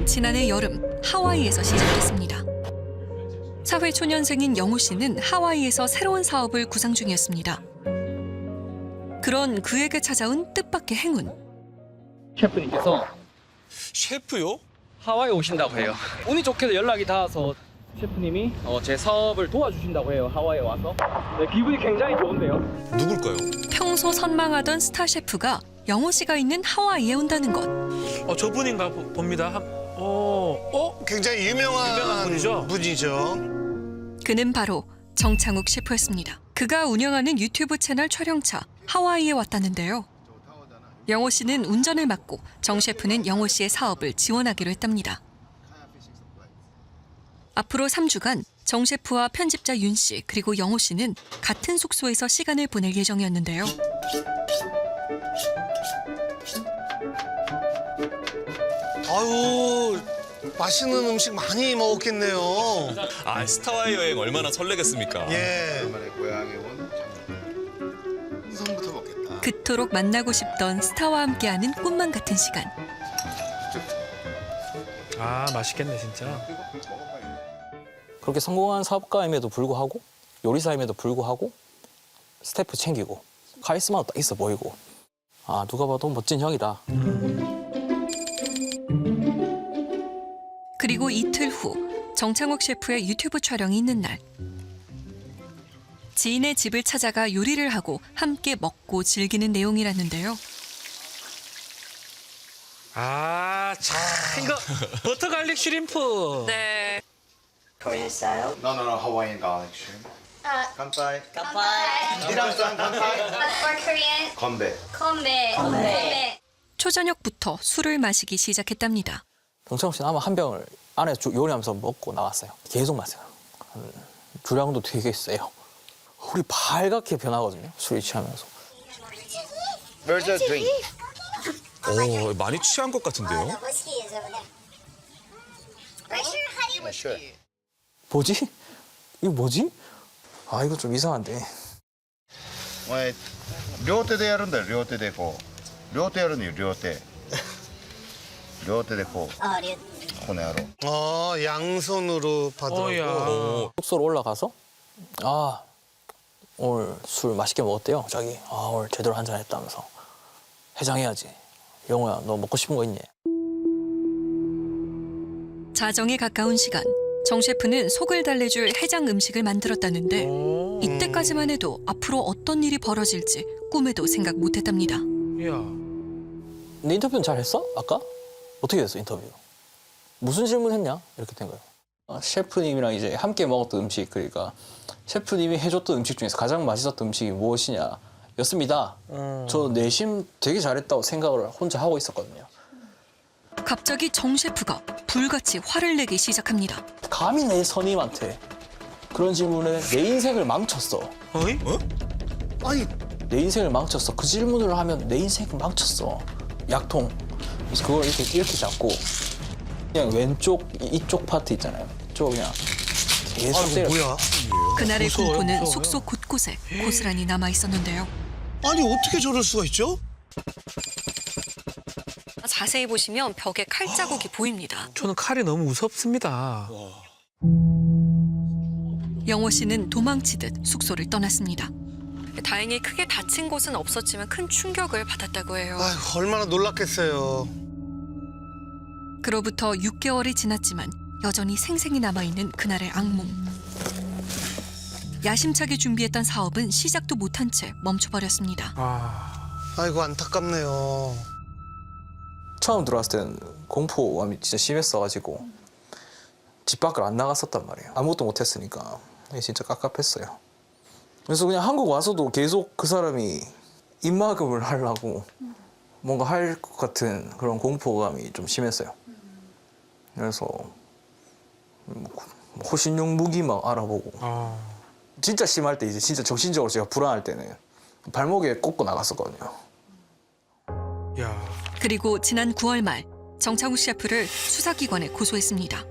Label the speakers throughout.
Speaker 1: 지난해 여름 하와이에서 시작됐습니다. 사회초년생인 영호 씨는 하와이에서 새로운 사업을 구상 중이었습니다. 그런 그에게 찾아온 뜻밖의 행운.
Speaker 2: 셰프님께서
Speaker 3: 셰프요?
Speaker 2: 하와이 오신다고 해요. 운이 좋게도 연락이 닿아서 셰프님이 제 사업을 도와주신다고 해요. 하와이에 와서. 네, 기분이 굉장히 좋은데요.
Speaker 3: 누굴까요?
Speaker 1: 평소 선망하던 스타 셰프가 영호 씨가 있는 하와이에 온다는 것.
Speaker 4: 저분인가 봅니다.
Speaker 5: 굉장히 유명한
Speaker 4: 분이죠?
Speaker 1: 그는 바로 정창욱 셰프였습니다. 그가 운영하는 유튜브 채널 촬영차 하와이에 왔다는데요. 영호 씨는 운전을 맡고 정 셰프는 영호 씨의 사업을 지원하기로 했답니다. 앞으로 3주간 정 셰프와 편집자 윤 씨 그리고 영호 씨는 같은 숙소에서 시간을 보낼 예정이었는데요.
Speaker 5: 아유, 맛있는 음식 많이 먹었겠네요.
Speaker 3: 아, 스타와의 여행 얼마나 설레겠습니까?
Speaker 5: 예.
Speaker 6: 오랜만에 고향에 온 장군. 생선부터 먹겠다.
Speaker 1: 그토록 만나고 싶던 스타와 함께하는 꿈만 같은 시간.
Speaker 4: 아, 맛있겠네 진짜.
Speaker 2: 그렇게 성공한 사업가임에도 불구하고 요리사임에도 불구하고 스태프 챙기고 카리스마도 딱 있어 보이고 누가 봐도 멋진 형이다.
Speaker 1: 그리고 이틀 후 정창욱 셰프의 유튜브 촬영이 있는 날. 지인의 집을 찾아가 요리를 하고 함께 먹고 즐기는 내용이라는데요.
Speaker 4: 이거 버터 갈릭 슈림프.
Speaker 1: 네.
Speaker 7: Korean style.
Speaker 6: No, Hawaiian garlic shrimp. 간파이.
Speaker 7: Kanpai.
Speaker 6: 미랑산 간파이.
Speaker 7: For Korean,
Speaker 6: 건배.
Speaker 7: konbae.
Speaker 1: 초저녁부터 술을 마시기 시작했답니다.
Speaker 2: 정창욱 씨는 아마 한 병을 안에 요리하면서 먹고 나왔어요. 계속 마세요. 주량도 되게 세요. 우리 발갛게 변하거든요. 술이 취하면서.
Speaker 6: Where's the drink?
Speaker 3: 오, 많이 취한 것 같은데요?
Speaker 7: Whiskey is over there. Right here, honey
Speaker 6: Sure.
Speaker 2: 뭐지? 이거 뭐지? 이거 좀 이상한데.
Speaker 6: お前両手でやるんだよ。両手でこう。両手やるのよ。両手。両手でこう。
Speaker 7: Oh, dude.
Speaker 6: この野郎。
Speaker 5: 양손으로 받으라고.
Speaker 4: 어야.
Speaker 3: 오,
Speaker 2: 숙소로 올라가서 오늘 술 맛있게 먹었대요. 자기 오늘 제대로 한잔 했다면서. 해장해야지. 영호야 너 먹고 싶은 거 있니?
Speaker 1: 자정에 가까운 시간, 정 셰프는 속을 달래줄 해장 음식을 만들었다는데 이때까지만 해도 앞으로 어떤 일이 벌어질지 꿈에도 생각 못했답니다.
Speaker 4: 야.
Speaker 2: 네 인터뷰는 잘 했어? 아까? 어떻게 됐어 인터뷰? 무슨 질문했냐? 이렇게 된 거예요. 셰프님이랑 이제 함께 먹었던 음식, 그러니까 셰프님이 해줬던 음식 중에서 가장 맛있었던 음식이 무엇이냐 였습니다. 저 내심 되게 잘했다고 생각을 혼자 하고 있었거든요.
Speaker 1: 갑자기 정 셰프가 불같이 화를 내기 시작합니다.
Speaker 2: 감히 내 선임한테 그런 질문에 내 인생을 망쳤어.
Speaker 4: 어이?
Speaker 5: 아니,
Speaker 2: 내 인생을 망쳤어. 그 질문을 하면 내 인생을 망쳤어. 약통. 그래서 그걸 이렇게 잡고 그냥 왼쪽 이쪽 파트 있잖아요. 저 그냥 계속 때려.
Speaker 5: 뭐야?
Speaker 1: 그날의
Speaker 4: 무서워요,
Speaker 1: 공포는
Speaker 4: 무서워요.
Speaker 1: 숙소 곳곳에 고스란히 남아 있었는데요.
Speaker 5: 아니, 어떻게 저럴 수가 있죠?
Speaker 1: 자세히 보시면 벽에 칼자국이 보입니다.
Speaker 4: 저는 칼이 너무 무섭습니다.
Speaker 1: 영호 씨는 도망치듯 숙소를 떠났습니다. 다행히 크게 다친 곳은 없었지만 큰 충격을 받았다고 해요.
Speaker 5: 아휴, 얼마나 놀랐겠어요.
Speaker 1: 그로부터 6개월이 지났지만 여전히 생생히 남아있는 그날의 악몽. 야심차게 준비했던 사업은 시작도 못한 채 멈춰버렸습니다.
Speaker 5: 아이고, 안타깝네요.
Speaker 2: 처음 들어왔을 때는 공포감이 진짜 심했어가지고 집 밖을 안 나갔었단 말이에요. 아무것도 못했으니까 진짜 깝깝했어요. 그래서 그냥 한국 와서도 계속 그 사람이 입막음을 하려고 뭔가 할 것 같은 그런 공포감이 좀 심했어요. 그래서 호신용 무기 막 알아보고 진짜 심할 때 이제 진짜 정신적으로 제가 불안할 때는 발목에 꽂고 나갔었거든요.
Speaker 4: 야.
Speaker 1: 그리고 지난 9월 말 정창욱 셰프를 수사기관에 고소했습니다.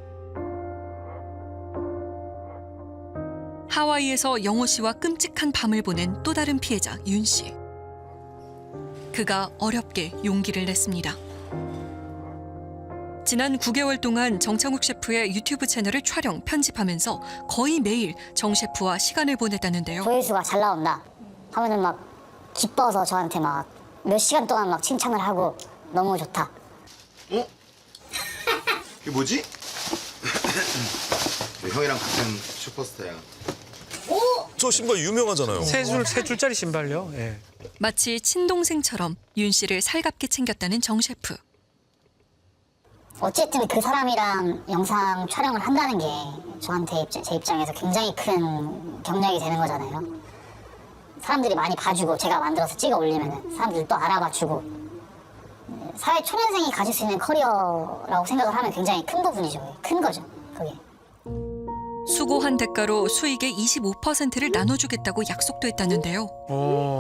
Speaker 1: 하와이에서 영호 씨와 끔찍한 밤을 보낸 또 다른 피해자 윤 씨. 그가 어렵게 용기를 냈습니다. 지난 9개월 동안 정창욱 셰프의 유튜브 채널을 촬영, 편집하면서 거의 매일 정 셰프와 시간을 보냈다는데요.
Speaker 8: 조회수가 잘 나온다 하면은 막 기뻐서 저한테 막 몇 시간 동안 막 칭찬을 하고 너무 좋다.
Speaker 6: 어? 이게 뭐지? 형이랑 같은 슈퍼스타야.
Speaker 3: 저 신발 유명하잖아요.
Speaker 4: 세 줄짜리 신발요. 예.
Speaker 1: 마치 친동생처럼 윤 씨를 살갑게 챙겼다는 정 셰프.
Speaker 8: 어쨌든 그 사람이랑 영상 촬영을 한다는 게 저한테 제 입장에서 굉장히 큰 경력이 되는 거잖아요. 사람들이 많이 봐주고 제가 만들어서 찍어 올리면 사람들이 또 알아봐주고 사회 초년생이 가질 수 있는 커리어라고 생각을 하면 굉장히 큰 부분이죠. 큰 거죠. 그게.
Speaker 1: 수고한 대가로 수익의 25%를 나눠주겠다고 약속도 했다는데요.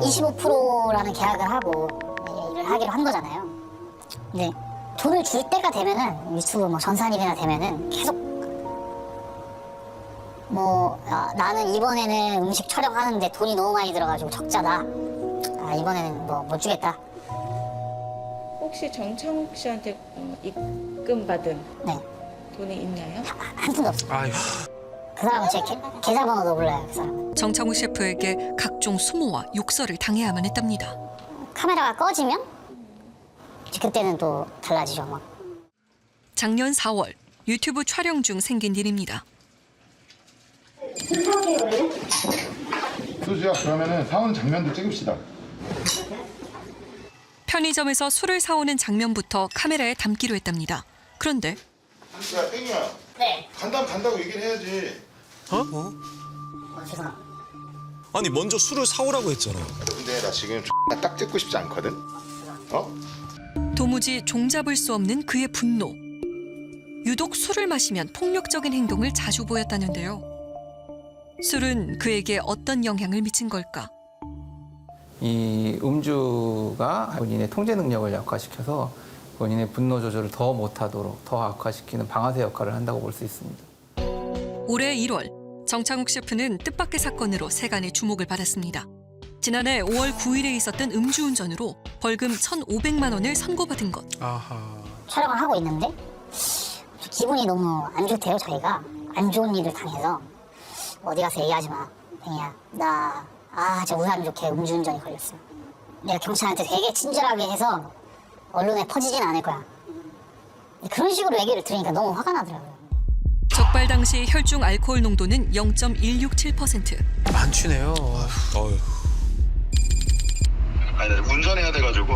Speaker 8: 25%라는 계약을 하고 일을 하기로 한 거잖아요. 근데 돈을 줄 때가 되면은 유튜브 뭐 전산일이나 되면은 계속 나는 이번에는 음식 촬영하는데 돈이 너무 많이 들어가지고 적자다. 이번에는 못 주겠다.
Speaker 9: 혹시 정창욱 씨한테 입금받은
Speaker 8: 네.
Speaker 9: 돈이 있나요?
Speaker 8: 한 푼도 없어요.
Speaker 4: 아유.
Speaker 8: 그 사람은 제 계좌번호도 몰라요. 그 사람은.
Speaker 1: 정창욱 셰프에게 각종 수모와 욕설을 당해야만 했답니다.
Speaker 8: 카메라가 꺼지면 그때는 또 달라지죠. 막.
Speaker 1: 작년 4월 유튜브 촬영 중 생긴 일입니다.
Speaker 6: 수지야, 그러면은 사오는 장면도 찍읍시다.
Speaker 1: 편의점에서 술을 사오는 장면부터 카메라에 담기로 했답니다. 그런데
Speaker 6: 야, 땡이야.
Speaker 8: 네.
Speaker 6: 간다고 얘기를 해야지.
Speaker 8: 죄송합니다.
Speaker 3: 아니 먼저 술을 사오라고 했잖아요.
Speaker 6: 근데 나 지금 딱 찍고 싶지 않거든. 어?
Speaker 1: 도무지 종잡을 수 없는 그의 분노. 유독 술을 마시면 폭력적인 행동을 자주 보였다는데요. 술은 그에게 어떤 영향을 미친 걸까?
Speaker 2: 이 음주가 본인의 통제 능력을 약화시켜서 본인의 분노 조절을 더 못하도록 더 악화시키는 방아쇠 역할을 한다고 볼 수 있습니다.
Speaker 1: 올해 1월 정창욱 셰프는 뜻밖의 사건으로 세간의 주목을 받았습니다. 지난해 5월 9일에 있었던 음주운전으로 벌금 1,500만 원을 선고받은 것.
Speaker 4: 아하.
Speaker 8: 촬영을 하고 있는데 기분이 너무 안 좋대요. 저희가 안 좋은 일을 당해서 어디 가서 얘기하지 마. 땡이야. 나 진짜 운이 안 좋게 음주운전이 걸렸어요. 내가 경찰한테 되게 친절하게 해서 언론에 퍼지진 않을 거야. 그런 식으로 얘기를 들으니까 너무 화가 나더라고요.
Speaker 1: 적발 당시 혈중 알코올 농도는 0.167%.
Speaker 4: 많지네요.
Speaker 3: 어휴.
Speaker 6: 아니, 나 운전해야 돼가지고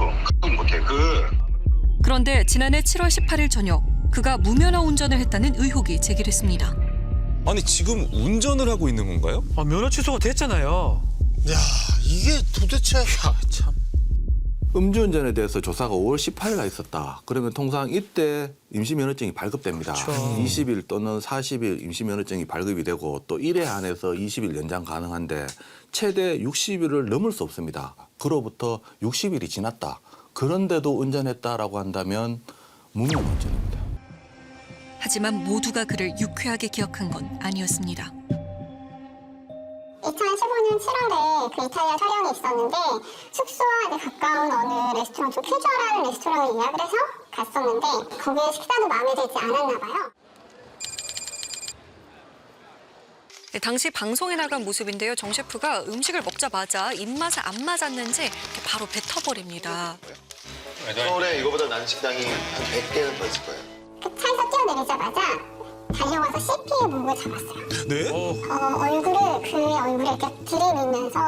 Speaker 6: 못해.
Speaker 1: 그런데 지난해 7월 18일 저녁 그가 무면허 운전을 했다는 의혹이 제기됐습니다.
Speaker 3: 아니 지금 운전을 하고 있는 건가요?
Speaker 4: 면허 취소가 됐잖아요.
Speaker 5: 야, 이게 도대체
Speaker 4: 참.
Speaker 10: 음주운전에 대해서 조사가 5월 18일 날 있었다. 그러면 통상 이때 임시면허증이 발급됩니다.
Speaker 4: 그쵸.
Speaker 10: 20일 또는 40일 임시면허증이 발급이 되고 또 1회 안에서 20일 연장 가능한데 최대 60일을 넘을 수 없습니다. 그로부터 60일이 지났다. 그런데도 운전했다라고 한다면 무면 운전입니다.
Speaker 1: 하지만 모두가 그를 유쾌하게 기억한 건 아니었습니다.
Speaker 7: 2015년 7월에 그 이탈리아 촬영이 있었는데 숙소와 가까운 어느 레스토랑, 좀 큐저한 레스토랑을 예약을 해서 갔었는데 거기에 식사도 마음에 들지 않았나 봐요.
Speaker 1: 네, 당시 방송에 나간 모습인데요. 정 셰프가 음식을 먹자마자 입맛에 안 맞았는지 이렇게 바로 뱉어버립니다.
Speaker 6: 서울에 이거보다 난 식당이 한 100개는 더 있을 거예요.
Speaker 7: 그 차에서 뛰어내리자마자 달려와서 CP의 목을 잡았어요.
Speaker 3: 네?
Speaker 7: 얼굴을 그의 얼굴에 이렇게 들이밀면서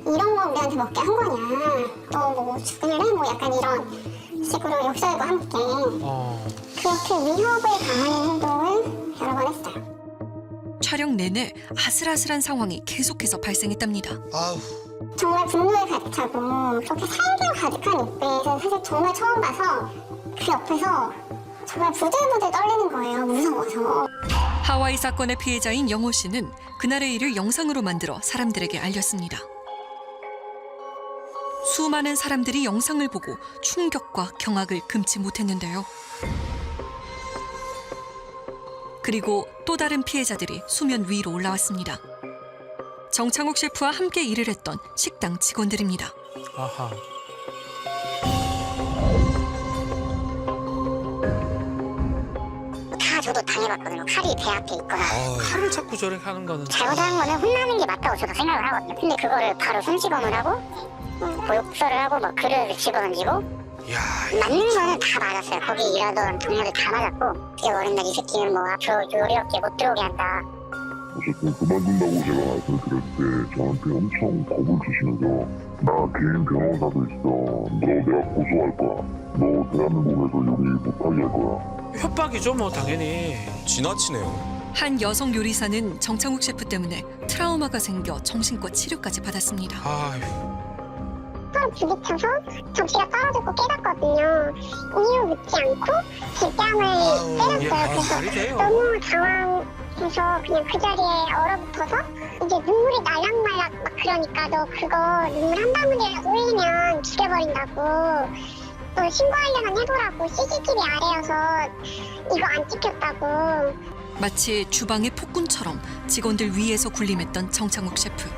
Speaker 7: 이런 거 우리한테 먹게 한 거냐, 너 뭐 죽을래? 뭐 약간 이런 식으로 욕설과 함께 그렇게 위협을 가하는 행동을 여러 번 했어요.
Speaker 1: 촬영 내내 아슬아슬한 상황이 계속해서 발생했답니다.
Speaker 5: 아우.
Speaker 7: 정말 분노에 가득 차고 그렇게 살겨 가득한 입배에서 사실 정말 처음 봐서 그 옆에서 정말 부들부들 떨리는 거예요. 무서워서.
Speaker 1: 하와이 사건의 피해자인 영호 씨는 그날의 일을 영상으로 만들어 사람들에게 알렸습니다. 수많은 사람들이 영상을 보고 충격과 경악을 금치 못했는데요. 그리고 또 다른 피해자들이 수면 위로 올라왔습니다. 정창욱 셰프와 함께 일을 했던 식당 직원들입니다.
Speaker 8: 저도 당해봤거든요. 칼이 배 앞에 있거나.
Speaker 4: 칼을 자꾸 저렇게 하는 거는
Speaker 8: 잘못한 거는 혼나는 게 맞다고 저도 생각을 하거든요. 근데 그거를 바로 손찌검을 하고 고욕설을 하고 막 글을 집어던지고
Speaker 4: 야,
Speaker 8: 맞는 거는 다 맞았어요. 거기 일하던 동료들 다 맞았고 이제 어른들 이 새끼는 뭐 앞으로 요리업계 못 들어오게 한다.
Speaker 11: 어쨌든 그만둔다고 제가 그랬을 때 저한테 엄청 겁을 주시면서 나 개인 변호사도 있어. 너 내가 고소할 거야. 너 대한민국에서 요리 못하게 할 거야.
Speaker 4: 협박이죠, 뭐 당연히.
Speaker 3: 지나치네요.
Speaker 1: 한 여성 요리사는 정창욱 셰프 때문에 트라우마가 생겨 정신과 치료까지 받았습니다.
Speaker 4: 아휴.
Speaker 7: 서로 부딪혀서 접시가 떨어졌고 깨졌거든요. 이유 묻지 않고 뒷뺨을 때렸어요. 그래서
Speaker 4: 말이 돼요.
Speaker 7: 너무 당황해서 그냥 그 자리에 얼어붙어서 이제 눈물이 날락말락 막 그러니까 너 그거 눈물 한 방울이라도 흘리면 죽여버린다고. 너 신고하려면 해보라고. CCTV 아래여서 이거 안 찍혔다고.
Speaker 1: 마치 주방의 폭군처럼 직원들 위에서 군림했던 정창욱 셰프.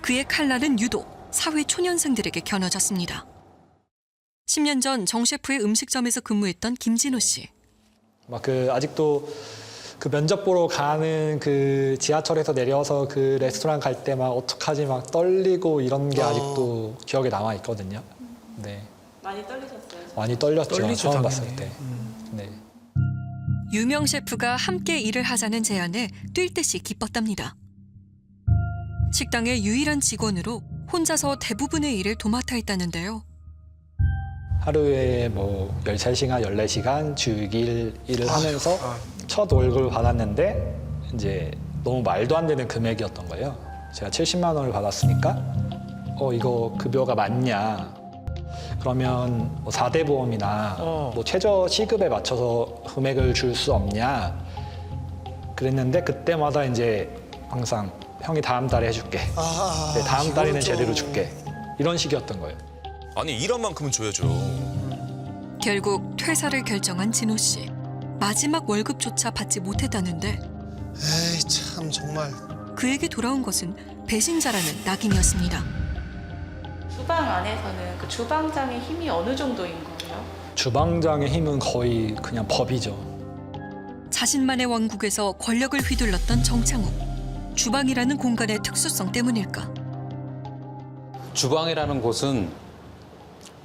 Speaker 1: 그의 칼날은 유독 사회 초년생들에게 겨눠졌습니다. 10년 전 정 셰프의 음식점에서 근무했던 김진호 씨.
Speaker 2: 막 아직도 그 면접 보러 가는 그 지하철에서 내려서 그 레스토랑 갈 때 막 어떡하지 막 떨리고 이런 게 아직도 기억에 남아 있거든요. 네.
Speaker 9: 많이 떨리셨어요?
Speaker 2: 많이 떨렸죠.
Speaker 4: 떨리죠,
Speaker 2: 처음
Speaker 4: 당연히.
Speaker 2: 봤을 때. 네.
Speaker 1: 유명 셰프가 함께 일을 하자는 제안에 뛸 듯이 기뻤답니다. 식당의 유일한 직원으로 혼자서 대부분의 일을 도맡아 했다는데요.
Speaker 2: 하루에 뭐 13시간, 14시간 주 6일 일을 하면서 첫 월급을 받았는데 이제 너무 말도 안 되는 금액이었던 거예요. 제가 70만 원을 받았으니까 이거 급여가 맞냐. 그러면 뭐 4대 보험이나 뭐 최저 시급에 맞춰서 금액을 줄 수 없냐. 그랬는데 그때마다 이제 항상 형이 다음 달에 해줄게. 네, 다음 달에는 제대로 줄게. 이런 식이었던 거예요.
Speaker 3: 아니 일한 만큼은 줘야죠.
Speaker 1: 결국 퇴사를 결정한 진호 씨. 마지막 월급조차 받지 못했다는데
Speaker 5: 에이 참 정말.
Speaker 1: 그에게 돌아온 것은 배신자라는 낙인이었습니다.
Speaker 9: 주방 안에서는 그 주방장의 힘이 어느 정도인 거예요?
Speaker 2: 주방장의 힘은 거의 그냥 법이죠.
Speaker 1: 자신만의 왕국에서 권력을 휘둘렀던 정창욱. 주방이라는 공간의 특수성 때문일까?
Speaker 12: 주방이라는 곳은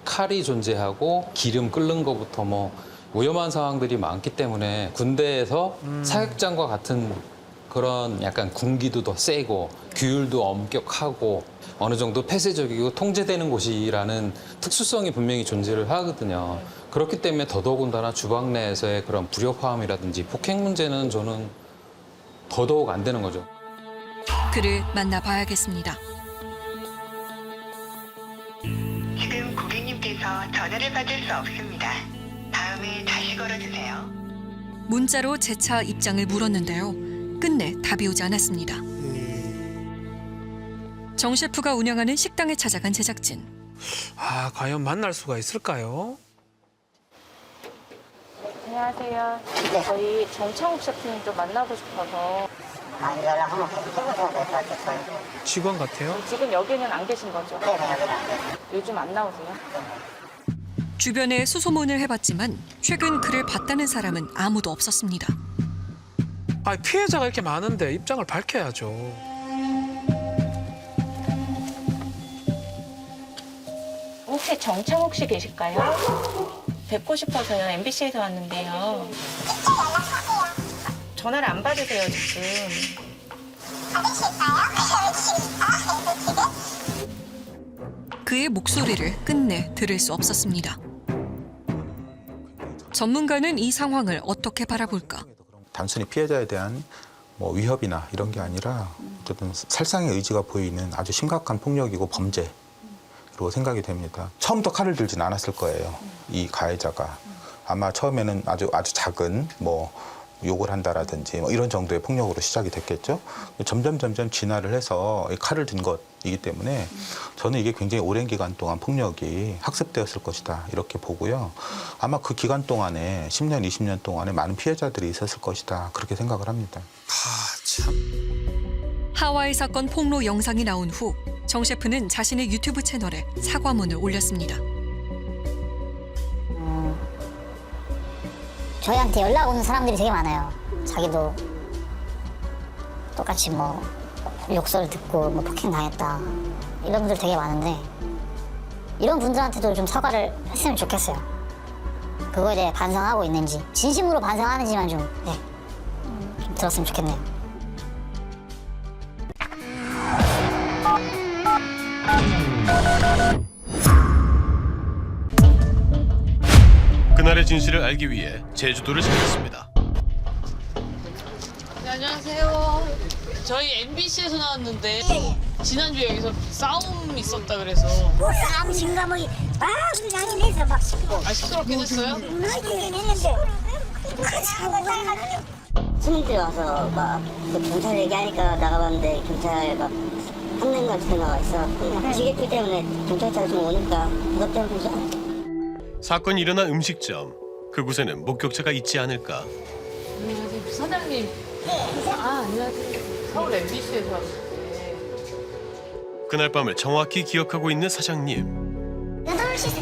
Speaker 12: 칼이 존재하고 기름 끓는 것부터 뭐 위험한 상황들이 많기 때문에 군대에서 사격장과 같은 그런 약간 군기도 더 세고 규율도 엄격하고 어느 정도 폐쇄적이고 통제되는 곳이라는 특수성이 분명히 존재를 하거든요. 그렇기 때문에 더더군다나 주방 내에서의 그런 불협화음이라든지 폭행 문제는 저는 더더욱 안 되는 거죠.
Speaker 1: 그를 만나봐야겠습니다.
Speaker 13: 지금 고객님께서 전화를 받을 수 없습니다. 다음에 다시 걸어주세요.
Speaker 1: 문자로 재차 입장을 물었는데요. 끝내 답이 오지 않았습니다. 정 셰프가 운영하는 식당에 찾아간 제작진.
Speaker 4: 아, 과연 만날 수가 있을까요?
Speaker 9: 안녕하세요. 저희 정창욱 셰프님 좀 만나고 싶어서.
Speaker 8: 연락 한번 해보셔야 될 것 같아요.
Speaker 4: 직원 같아요?
Speaker 9: 지금 여기는 안 계신 거죠?
Speaker 8: 네.
Speaker 9: 요즘 안 나오세요?
Speaker 1: 주변에 수소문을 해봤지만 최근 그를 봤다는 사람은 아무도 없었습니다.
Speaker 4: 아, 피해자가 이렇게 많은데 입장을 밝혀야죠.
Speaker 9: 혹시 정창욱 씨 계실까요? 뵙고 싶어서요. MBC에서 왔는데요. 전화를 안 받으세요, 지금.
Speaker 1: 그의 목소리를 끝내 들을 수 없었습니다. 전문가는 이 상황을 어떻게 바라볼까?
Speaker 14: 단순히 피해자에 대한 뭐 위협이나 이런 게 아니라 어쨌든 살상의 의지가 보이는 아주 심각한 폭력이고 범죄로 생각이 됩니다. 처음부터 칼을 들진 않았을 거예요. 이 가해자가 아마 처음에는 아주 작은 뭐 욕을 한다라든지 뭐 이런 정도의 폭력으로 시작이 됐겠죠. 점점 진화를 해서 이 칼을 든 것이기 때문에 저는 이게 굉장히 오랜 기간 동안 폭력이 학습되었을 것이다 이렇게 보고요. 아마 그 기간 동안에 10년, 20년 동안에 많은 피해자들이 있었을 것이다 그렇게 생각을 합니다.
Speaker 1: 하와이 사건 폭로 영상이 나온 후 정 셰프는 자신의 유튜브 채널에 사과문을 올렸습니다.
Speaker 8: 저희한테 연락 오는 사람들이 되게 많아요. 자기도 똑같이 뭐 욕설 듣고 뭐 폭행 당했다 이런 분들 되게 많은데 이런 분들한테도 좀 사과를 했으면 좋겠어요. 그거에 대해 반성하고 있는지 진심으로 반성하는지만 좀 들었으면 좋겠네요.
Speaker 15: 그날의 진실을 알기 위해 제주도를 찾았습니다.
Speaker 16: 네, 안녕하세요. 저희 MBC에서 나왔는데 지난주에 여기서 싸움 있었다 그래서.
Speaker 8: 뭐 싸움인가 뭐 그렇게 하긴 해서 막
Speaker 16: 시끄럽긴 했어요?
Speaker 8: 손님들이 와서 막그 경찰 얘기하니까 나가봤는데 경찰 막 한 명 같은 거가 있어. 지게길 때문에 경찰차가 좀 오니까 그것 때문에 좀.
Speaker 15: 사건이 일어난 음식점. 그곳에는 목격자가 있지 않을까.
Speaker 16: 안녕하세요. 사장님. 안녕하세요. 서울 MBC에서 왔는데.
Speaker 15: 그날 밤을 정확히 기억하고 있는 사장님.
Speaker 7: 8시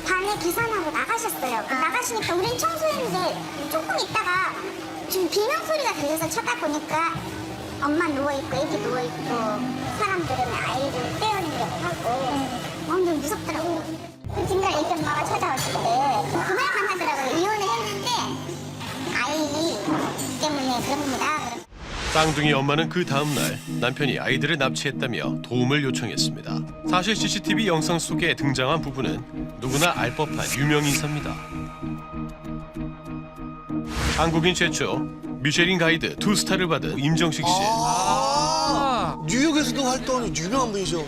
Speaker 7: 반에 계산하고 나가셨어요. 나가시니까 우린 청소했는데 조금 있다가 좀 비명 소리가 들려서 쳐다보니까 엄마 누워있고 애기 누워있고 사람들은 아이를 떼어내려고 하고 완전 무섭더라고요. 그 뒷날 애기 엄마가 찾아왔을 때 그날 만나더라고요. 이혼을 했는데 아이 때문에 그럽니다.
Speaker 15: 쌍둥이 엄마는 그 다음 날 남편이 아이들을 납치했다며 도움을 요청했습니다. 사실 CCTV 영상 속에 등장한 부부는 누구나 알 법한 유명 인사입니다. 한국인 최초 미쉐린 가이드 2스타를 받은 임정식 씨.
Speaker 5: 뉴욕에서도 활동하는 유명한 분이죠.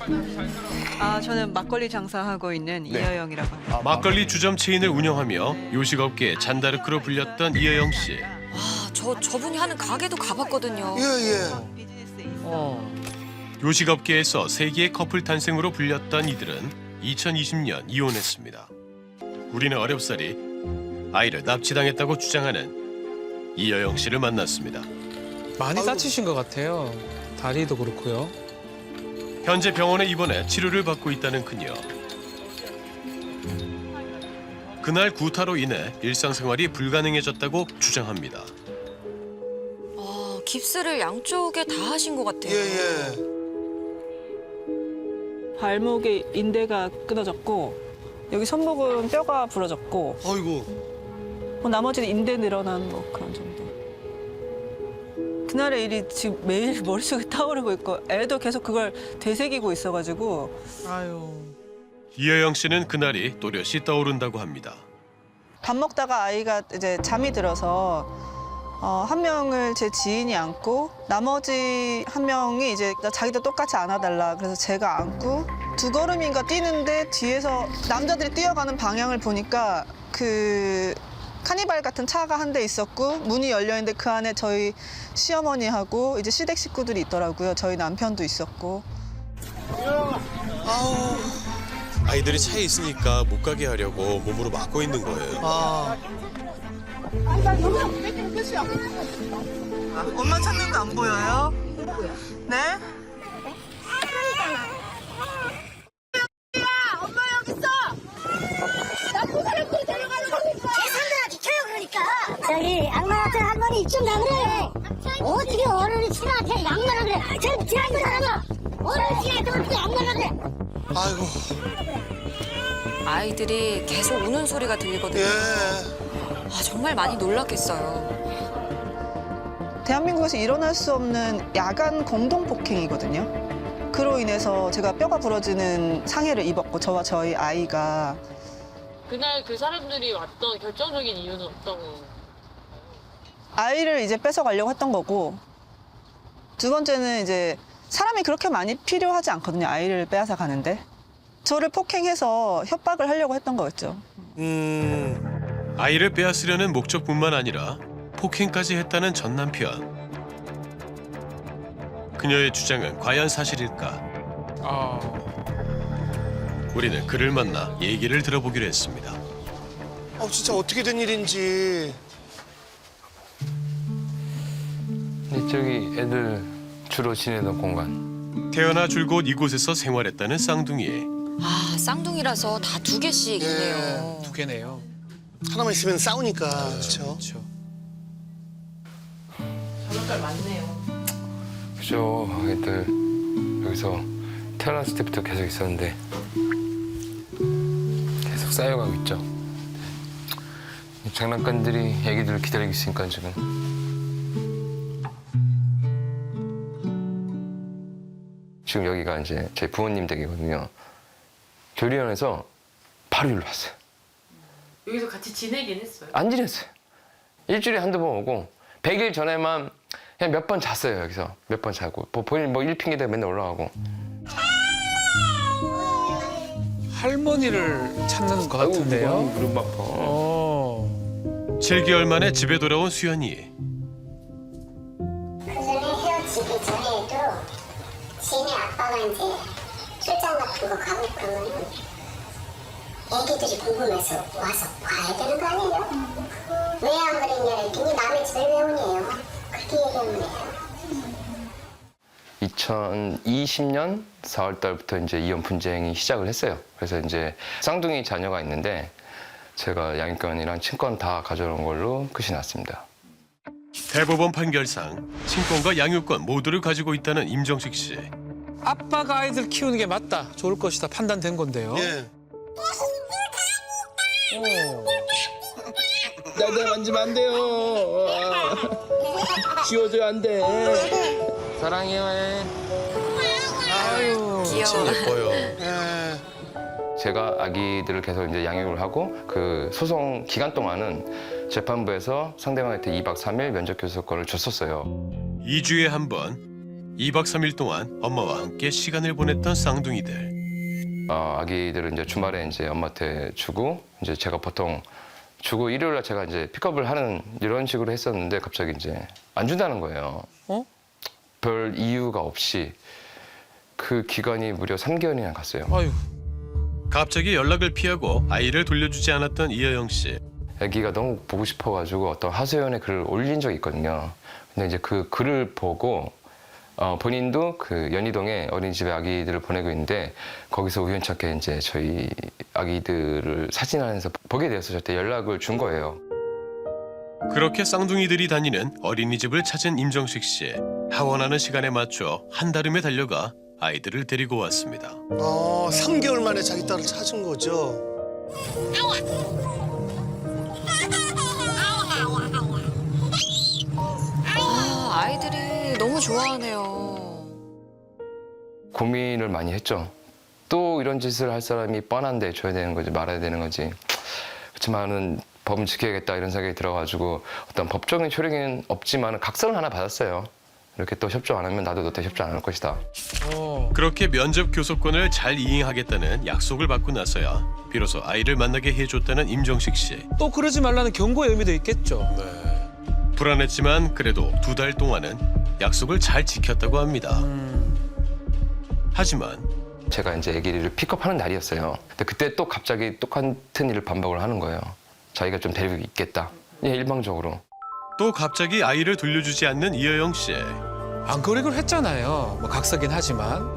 Speaker 17: 저는 막걸리 장사하고 있는 이여영이라고 합니다.
Speaker 15: 막걸리 주점 체인을 운영하며 요식업계의 잔다르크로 불렸던 이여영 씨.
Speaker 1: 저분이 하는 가게도 가봤거든요.
Speaker 15: 요식업계에서 세계의 커플 탄생으로 불렸던 이들은 2020년 이혼했습니다. 우리는 어렵사리 아이를 납치당했다고 주장하는 이여영 씨를 만났습니다.
Speaker 4: 많이 다치신 것 같아요. 다리도 그렇고요.
Speaker 15: 현재 병원에 입원해 치료를 받고 있다는 그녀. 그날 구타로 인해 일상생활이 불가능해졌다고 주장합니다.
Speaker 1: 깁스를 양쪽에 다 하신 것 같아요.
Speaker 17: 발목에 인대가 끊어졌고 여기 손목은 뼈가 부러졌고
Speaker 5: 아이고.
Speaker 17: 나머지는 인대 늘어난 뭐 그런 정도. 그날의 일이 지금 매일 머릿속에 떠오르고 있고 애도 계속 그걸 되새기고 있어가지고.
Speaker 15: 이여영 씨는 그날이 또렷이 떠오른다고 합니다.
Speaker 17: 밥 먹다가 아이가 이제 잠이 들어서 한 명을 제 지인이 안고 나머지 한 명이 이제 자기도 똑같이 안아달라 그래서 제가 안고 2걸음인가 뛰는데 뒤에서 남자들이 뛰어가는 방향을 보니까 그 카니발 같은 차가 한 대 있었고 문이 열려 있는데 그 안에 저희 시어머니하고 이제 시댁 식구들이 있더라고요. 저희 남편도 있었고.
Speaker 3: 아이들이 차에 있으니까 못 가게 하려고 몸으로 막고 있는 거예요.
Speaker 17: 엄마 찾는 거 안 보여요? 네?
Speaker 7: 엄마 여기 있어. 나 고사람들이 데려가는 거. 계산대나 지켜요 그러니까.
Speaker 8: 저기 악마 같은 할머니 이쯤 나그래. 어떻게 어른이 친한테 양말을 그래. 저 지나는 사람아. 어른이 친한테 어떻게 양말을 그래.
Speaker 5: 아이고.
Speaker 1: 아이들이 계속 우는 소리가 들리거든요. 정말 많이 놀랐겠어요.
Speaker 17: 대한민국에서 일어날 수 없는 야간 공동 폭행이거든요. 그로 인해서 제가 뼈가 부러지는 상해를 입었고 저와 저희 아이가.
Speaker 16: 그날 그 사람들이 왔던 결정적인 이유는 어떤 거?
Speaker 17: 아이를 이제 뺏어가려고 했던 거고 두 번째는 이제 사람이 그렇게 많이 필요하지 않거든요. 아이를 빼앗아 가는데. 저를 폭행해서 협박을 하려고 했던 거였죠.
Speaker 15: 아이를 빼앗으려는 목적뿐만 아니라 폭행까지 했다는 전 남편. 그녀의 주장은 과연 사실일까? 우리는 그를 만나 얘기를 들어보기로 했습니다.
Speaker 5: 진짜 어떻게 된 일인지.
Speaker 12: 이쪽이 애들 주로 지내던 공간.
Speaker 15: 태어나 줄곧 이곳에서 생활했다는 쌍둥이.
Speaker 1: 쌍둥이라서 다 2개씩이네요.
Speaker 4: 2개네요.
Speaker 5: 하나만 있으면 싸우니까. 그렇죠.
Speaker 9: 저녁갈 많네요.
Speaker 18: 그죠. 애들 여기서 태어났을 때부터 계속 있었는데 계속 쌓여가고 있죠. 장난감들이 애기들을 기다리고 있으니까 지금. 지금 여기가 이제 제 부모님 댁이거든요. 교리원에서 바로 일로 왔어요.
Speaker 16: 여기서 같이 지내긴 했어요.
Speaker 18: 안 지냈어요. 일주일에 한두 번 오고 100일 전에만 그냥 몇 번 잤어요. 여기서 몇 번 자고 본인 뭐 일 핑계대고 맨날 올라가고.
Speaker 4: 할머니를 찾는 것 같은데요.
Speaker 18: 무릎 아파.
Speaker 15: 7개월 만에 집에 돌아온 수연이.
Speaker 7: 그전에 헤어지기 전에도 지인의 아빠가 이제 출장 같은 거 가고 그러면 애기들이 궁금해서 와서 봐야 되는 거 아니에요? 왜 안 그랬냐 했더니 남의 집을 왜 오냐요? 그렇게 얘기하면 돼요.
Speaker 18: 2020년 4월 달부터 이제 이혼 분쟁이 시작을 했어요. 그래서 이제 쌍둥이 자녀가 있는데 제가 양육권이랑 친권 다 가져온 걸로 끝이 났습니다.
Speaker 15: 대법원 판결상 친권과 양육권 모두를 가지고 있다는 임정식 씨.
Speaker 4: 아빠가 아이들 키우는 게 맞다, 좋을 것이다 판단된 건데요.
Speaker 5: 예.
Speaker 2: 나 만지면 안 돼요. 지워줘야 안 돼.
Speaker 18: 사랑해요.
Speaker 4: 아유,
Speaker 15: 진짜 예뻐요.
Speaker 18: 제가 아기들을 계속 이제 양육을 하고 그 소송 기간 동안은 재판부에서 상대방한테 2박 3일 면접 교섭권을 줬었어요.
Speaker 15: 2주에 한 번 2박 3일 동안 엄마와 함께 시간을 보냈던 쌍둥이들.
Speaker 18: 아기들은 이제 주말에 이제 엄마한테 주고 이제 제가 보통 주고 일요일 날 제가 이제 픽업을 하는 이런 식으로 했었는데 갑자기 이제 안 준다는 거예요. 별 이유가 없이 그 기간이 무려 3개월이나 갔어요.
Speaker 4: 아유.
Speaker 15: 갑자기 연락을 피하고 아이를 돌려주지 않았던 이여영 씨.
Speaker 18: 아기가 너무 보고 싶어가지고 어떤 하소연에 글을 올린 적이 있거든요. 근데 이제 그 글을 보고 본인도 그 연희동에 어린이집에 아기들을 보내고 있는데 거기서 우연찮게 이제 저희 아기들을 사진하면서 보게 되어서 저한테 연락을 준 거예요.
Speaker 15: 그렇게 쌍둥이들이 다니는 어린이집을 찾은 임정식 씨. 하원하는 시간에 맞춰 한달음에 달려가 아이들을 데리고 왔습니다.
Speaker 5: 3개월 만에 자기 딸을 찾은 거죠.
Speaker 1: 아이들이 너무 좋아하네요.
Speaker 18: 고민을 많이 했죠. 또 이런 짓을 할 사람이 뻔한데 줘야 되는 거지 말아야 되는 거지. 그렇지만은 법은 지켜야겠다 이런 생각이 들어가지고 어떤 법적인 효력은 없지만 각서를 하나 받았어요. 이렇게 또 협조 안 하면 나도 너한테 협조 안 할 것이다.
Speaker 15: 그렇게 면접 교섭권을 잘 이행하겠다는 약속을 받고 나서야 비로소 아이를 만나게 해줬다는 임정식 씨.
Speaker 4: 또 그러지 말라는 경고의 의미도 있겠죠.
Speaker 15: 불안했지만 그래도 2달 동안은 약속을 잘 지켰다고 합니다. 하지만
Speaker 18: 제가 이제 아기를 픽업하는 날이었어요. 근데 그때 또 갑자기 똑같은 일을 반복을 하는 거예요. 자기가 좀 데리고 있겠다. 일방적으로.
Speaker 15: 또 갑자기 아이를 돌려주지 않는 이여영 씨.
Speaker 4: 안 그러기로 했잖아요. 뭐 각서긴 하지만.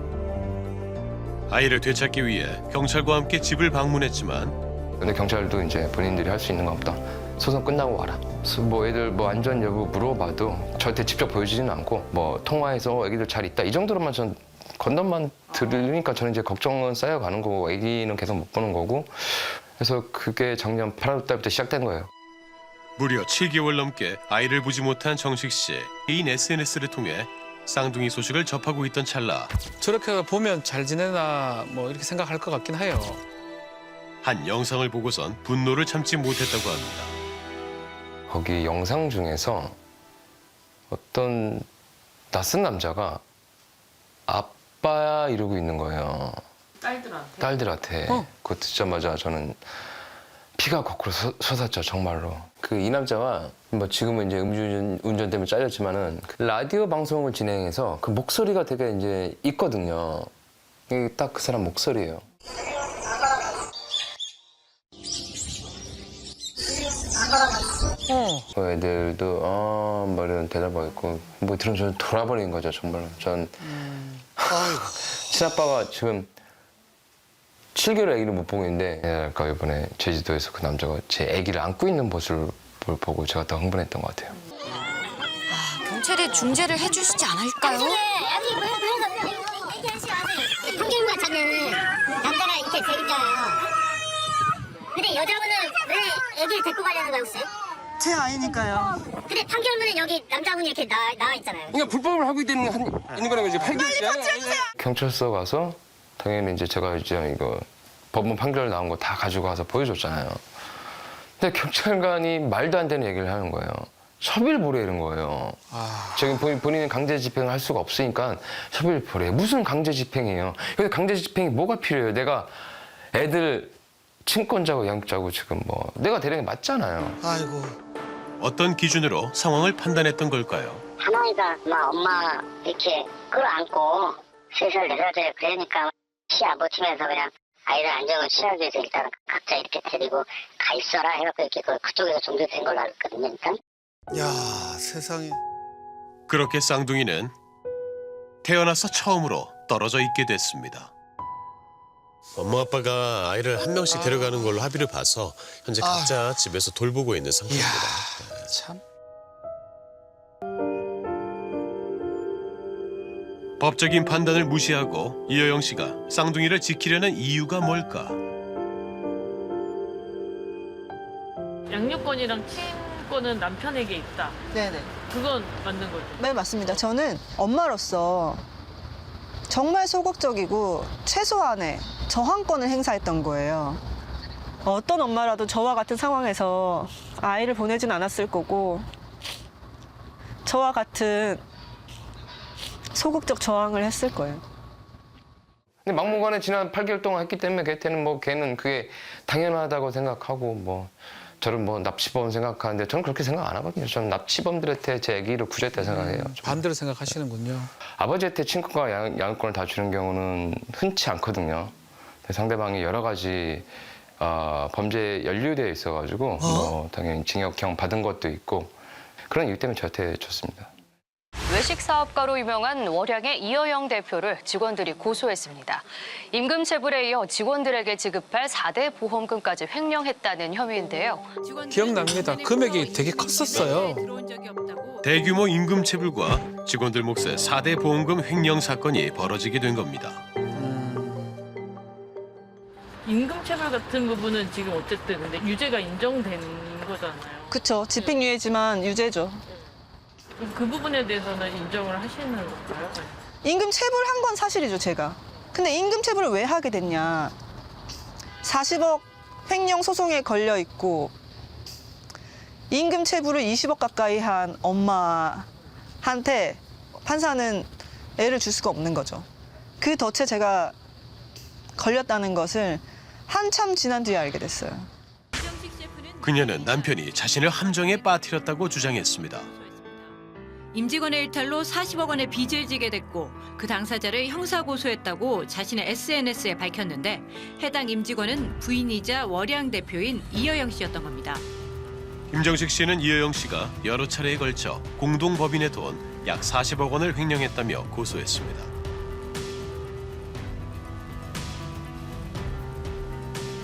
Speaker 15: 아이를 되찾기 위해 경찰과 함께 집을 방문했지만
Speaker 18: 근데 경찰도 이제 본인들이 할 수 있는 건 없다. 소송 끝나고 와라. 뭐 애들 뭐 안전 여부 물어봐도 저한테 직접 보여주지는 않고 뭐 통화해서 애기들 잘 있다 이 정도로만 전 건담만 들으니까 저는 이제 걱정은 쌓여가는 거고 애기는 계속 못 보는 거고 그래서 그게 작년 8월 달부터 시작된 거예요.
Speaker 15: 무려 7개월 넘게 아이를 보지 못한 정식 씨. 개인 SNS를 통해 쌍둥이 소식을 접하고 있던 찰나
Speaker 4: 저렇게 보면 잘 지내나 뭐 이렇게 생각할 것 같긴 해요.
Speaker 15: 한 영상을 보고선 분노를 참지 못했다고 합니다.
Speaker 18: 거기 영상 중에서 어떤 낯선 남자가 아빠야 이러고 있는 거예요. 딸들한테. 그거 듣자마자 저는 피가 거꾸로 솟았죠, 정말로. 이 남자가 뭐 지금은 이제 음주운전 때문에 잘렸지만은 그 라디오 방송을 진행해서 그 목소리가 되게 이제 있거든요. 이게 딱 그 사람 목소리예요. 애들도 뭐 이런 대답하고 있고 뭐 들으면 저는 돌아버린 거죠, 정말로. 전 친아빠가 지금 7개월 아기를 못 보고 있는데 아까 이번에 제주도에서 그 남자가 제 아기를 안고 있는 모습을 보고 제가 더 흥분했던 것 같아요.
Speaker 19: 경찰에 중재를 해주시지 않을까요?
Speaker 8: 판결문 자는 남자가 이렇게 돼 있잖아요. 근데 여자분은 왜 애기를 데리고 가려는 거예요, 혹시?
Speaker 17: 제 아이니까요.
Speaker 8: 근데 판결문은 여기 남자분이 이렇게 나와 있잖아요.
Speaker 18: 그러니까 불법을 하고 있는 거라는 거지. 8개월째. 경찰서 가서 당연히 이제 제가 이제 이거 법원 판결 나온 거 다 가지고 가서 보여줬잖아요. 근데 경찰관이 말도 안 되는 얘기를 하는 거예요. 섭일 보내는 거예요. 저기 본인은 강제 집행을 할 수가 없으니까 섭일 보내. 무슨 강제 집행이에요? 근데 강제 집행이 뭐가 필요해요? 내가 애들 친권자고 양육자고 지금 뭐 내가 데리는 게 맞잖아요.
Speaker 5: 아이고.
Speaker 15: 어떤 기준으로 상황을 판단했던 걸까요?
Speaker 8: 하노이가 막 엄마 이렇게 끌어안고 3살, 4살짜리 그러니까 시아버지면서 그냥 아이를 안정을 취하기 위해서 일단 각자 이렇게 데리고 가 있어라 해갖고 이렇게 그쪽에서 종료된 걸로 알았거든요, 일단.
Speaker 5: 야, 세상에.
Speaker 15: 그렇게 쌍둥이는 태어나서 처음으로 떨어져 있게 됐습니다.
Speaker 3: 엄마 아빠가 아이를 한 명씩 데려가는 걸로 합의를 봐서 현재 각자 집에서 돌보고 있는 상태입니다.
Speaker 4: 참.
Speaker 15: 법적인 판단을 무시하고 이여영 씨가 쌍둥이를 지키려는 이유가 뭘까?
Speaker 16: 양육권이랑 친권은 남편에게 있다.
Speaker 17: 네네.
Speaker 16: 그건 맞는 거죠?
Speaker 17: 네, 맞습니다. 저는 엄마로서 정말 소극적이고 최소한의 저항권을 행사했던 거예요. 어떤 엄마라도 저와 같은 상황에서 아이를 보내진 않았을 거고 저와 같은 소극적 저항을 했을 거예요.
Speaker 18: 근데 막무가내 지난 8개월 동안 했기 때문에 걔는 그게 당연하다고 생각하고 뭐 저를 뭐 납치범 생각하는데 저는 그렇게 생각 안 하거든요. 저는 납치범들한테 제 아기를 구제했다 생각해요.
Speaker 4: 반대로 생각하시는군요.
Speaker 18: 아버지한테 친권과 양육권을 다 주는 경우는 흔치 않거든요. 상대방이 여러 가지 범죄에 연루되어 있어가지고 뭐 당연히 징역형 받은 것도 있고 그런 이유 때문에 저한테 줬습니다.
Speaker 19: 외식 사업가로 유명한 월양의 이여영 대표를 직원들이 고소했습니다. 임금 체불에 이어 직원들에게 지급할 4대 보험금까지 횡령했다는 혐의인데요.
Speaker 4: 기억납니다. 금액이 되게 컸었어요.
Speaker 15: 대규모 임금 체불과 직원들 몫의 4대 보험금 횡령 사건이 벌어지게 된 겁니다.
Speaker 16: 임금 체불 같은 부분은 지금 어쨌든 근데 유죄가 인정된 거잖아요.
Speaker 17: 그쵸. 집행유예지만 유죄죠.
Speaker 16: 그 부분에 대해서는 인정을 하시는 건가요?
Speaker 17: 임금 체불한 건 사실이죠, 제가. 근데 임금 체불을 왜 하게 됐냐. 40억 횡령 소송에 걸려 있고 임금 체불을 20억 가까이 한 엄마한테 판사는 애를 줄 수가 없는 거죠. 그 덫에 제가 걸렸다는 것을 한참 지난 뒤에 알게 됐어요.
Speaker 15: 그녀는 남편이 자신을 함정에 빠뜨렸다고 주장했습니다.
Speaker 20: 임직원의 일탈로 40억 원의 빚을 지게 됐고 그 당사자를 형사고소했다고 자신의 SNS에 밝혔는데 해당 임직원은 부인이자 월양 대표인 이여영 씨였던 겁니다.
Speaker 15: 김정식 씨는 이여영 씨가 여러 차례에 걸쳐 공동법인의 돈 약 40억 원을 횡령했다며 고소했습니다.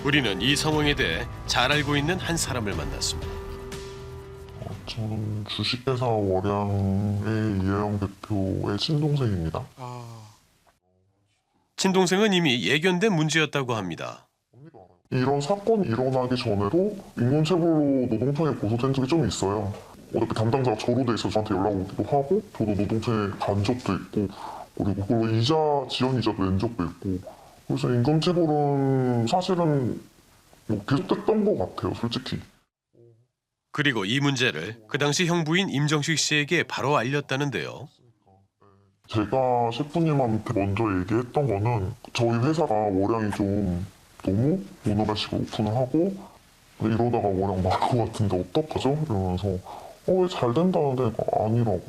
Speaker 15: 우리는 이 상황에 대해 잘 알고 있는 한 사람을 만났습니다.
Speaker 11: 저는 주식회사 월양의 이여영 대표의 친동생입니다.
Speaker 15: 친동생은 이미 예견된 문제였다고 합니다.
Speaker 11: 이런 사건이 일어나기 전에도 임금체불로 노동청에 고소된 적이 좀 있어요. 어차피 담당자가 저로 돼 있어서 저한테 연락 오기도 하고 저도 노동청에 간 적도 있고 그리고 그걸로 이자, 지연 이자도 낸 적도 있고 그래서 임금체불은 사실은 뭐 계속됐던 것 같아요, 솔직히.
Speaker 15: 그리고 이 문제를 그 당시 형부인 임정식 씨에게 바로 알렸다는데요.
Speaker 11: 제가 셰프님한테 먼저 얘기했던 거는 저희 회사가 월양이 좀 너무 오너라식으로 오픈을 하고 이러다가 월양 망할 것 같은데 어떡하죠? 이러면서 왜 잘 된다는데 아니라고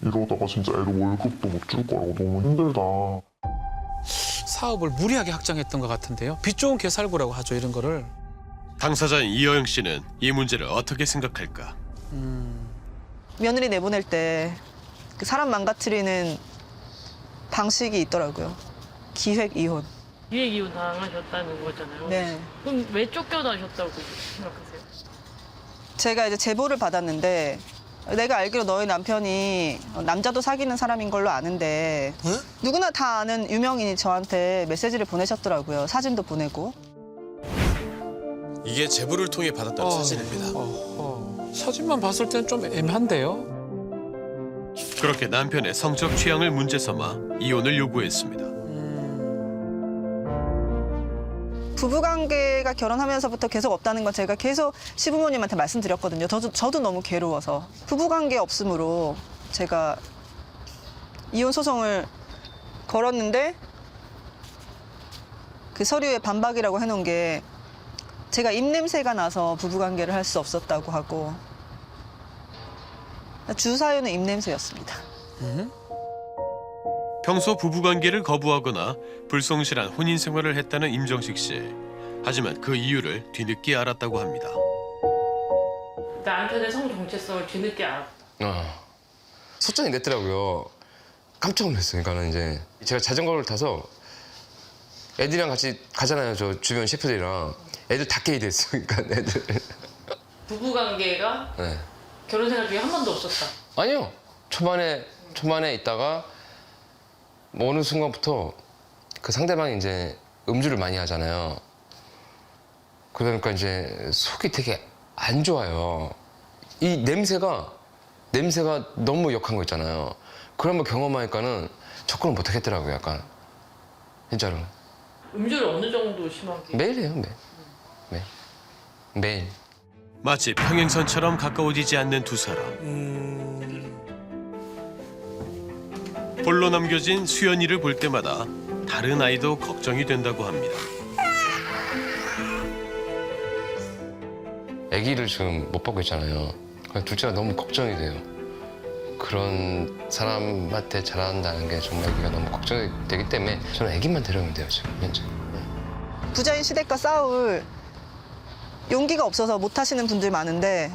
Speaker 11: 이러다가 진짜 애들 월급도 못 줄 거라고 너무 힘들다.
Speaker 4: 사업을 무리하게 확장했던 것 같은데요. 빚 좋은 개살구라고 하죠, 이런 거를.
Speaker 15: 당사자인 이여영 씨는 이 문제를 어떻게 생각할까?
Speaker 17: 며느리 내보낼 때 그 사람 망가뜨리는 방식이 있더라고요. 기획 이혼.
Speaker 16: 기회기운 당하셨다는 거잖아요.
Speaker 17: 네.
Speaker 16: 그럼 왜 쫓겨나셨다고 생각하세요?
Speaker 17: 제가 이제 제보를 받았는데 내가 알기로 너희 남편이 남자도 사귀는 사람인 걸로 아는데 누구나 다 아는 유명인이 저한테 메시지를 보내셨더라고요. 사진도 보내고.
Speaker 3: 이게 제보를 통해 받았다는 사진입니다.
Speaker 4: 사진만 봤을 때는 좀 애매한데요.
Speaker 15: 그렇게 남편의 성적 취향을 문제 삼아 이혼을 요구했습니다.
Speaker 17: 부부관계가 결혼하면서부터 계속 없다는 건 제가 계속 시부모님한테 말씀드렸거든요. 저도 너무 괴로워서. 부부관계 없음으로 제가 이혼 소송을 걸었는데 그 서류에 반박이라고 해놓은 게 제가 입냄새가 나서 부부관계를 할 수 없었다고 하고 주 사유는 입냄새였습니다.
Speaker 15: 평소 부부관계를 거부하거나 불성실한 혼인 생활을 했다는 임정식 씨. 하지만 그 이유를 뒤늦게 알았다고 합니다.
Speaker 16: 남편의 성 정체성을 뒤늦게 알았다.
Speaker 18: 소장이 냈더라고요. 깜짝 놀랐어요. 그러니까는 이제 제가 자전거를 타서 애들이랑 같이 가잖아요. 저 주변 셰프들이랑. 애들 다 깨이 됐어요. 그러니까 애들.
Speaker 16: 부부관계가
Speaker 18: 네.
Speaker 16: 결혼 생활 중에 한 번도 없었다.
Speaker 18: 아니요. 초반에 있다가 뭐 어느 순간부터 그 상대방이 이제 음주를 많이 하잖아요. 그러니까 이제 속이 되게 안 좋아요. 이 냄새가 너무 역한 거 있잖아요. 그런 거 경험하니까는 접근을 못 하겠더라고요. 약간 진짜로.
Speaker 16: 음주를 어느 정도 심하게?
Speaker 18: 매일 해요. 매일.
Speaker 15: 마치 평행선처럼 가까워지지 않는 두 사람. 홀로 남겨진 수연이를 볼 때마다 다른 아이도 걱정이 된다고 합니다.
Speaker 18: 아기를 지금 못 받고 있잖아요. 둘째가 너무 걱정이 돼요. 그런 사람한테 자란다는 게 정말 아기가 너무 걱정이 되기 때문에 저는 아기만 데려오면 돼요, 지금 현재.
Speaker 17: 부자인 시댁과 싸울 용기가 없어서 못 하시는 분들 많은데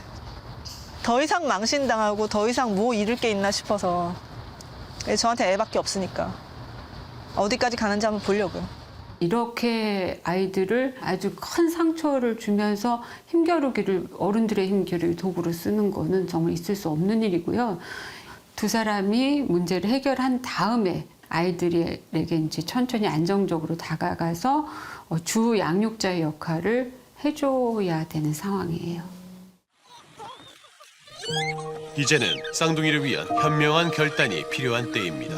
Speaker 17: 더 이상 망신당하고 더 이상 뭐 잃을 게 있나 싶어서 저한테 애밖에 없으니까 어디까지 가는지 한번 보려고요.
Speaker 21: 이렇게 아이들을 아주 큰 상처를 주면서 어른들의 힘겨루기를 도구로 쓰는 거는 정말 있을 수 없는 일이고요. 두 사람이 문제를 해결한 다음에 아이들에게 이제 천천히 안정적으로 다가가서 주 양육자의 역할을 해줘야 되는 상황이에요.
Speaker 15: 이제는 쌍둥이를 위한 현명한 결단이 필요한 때입니다.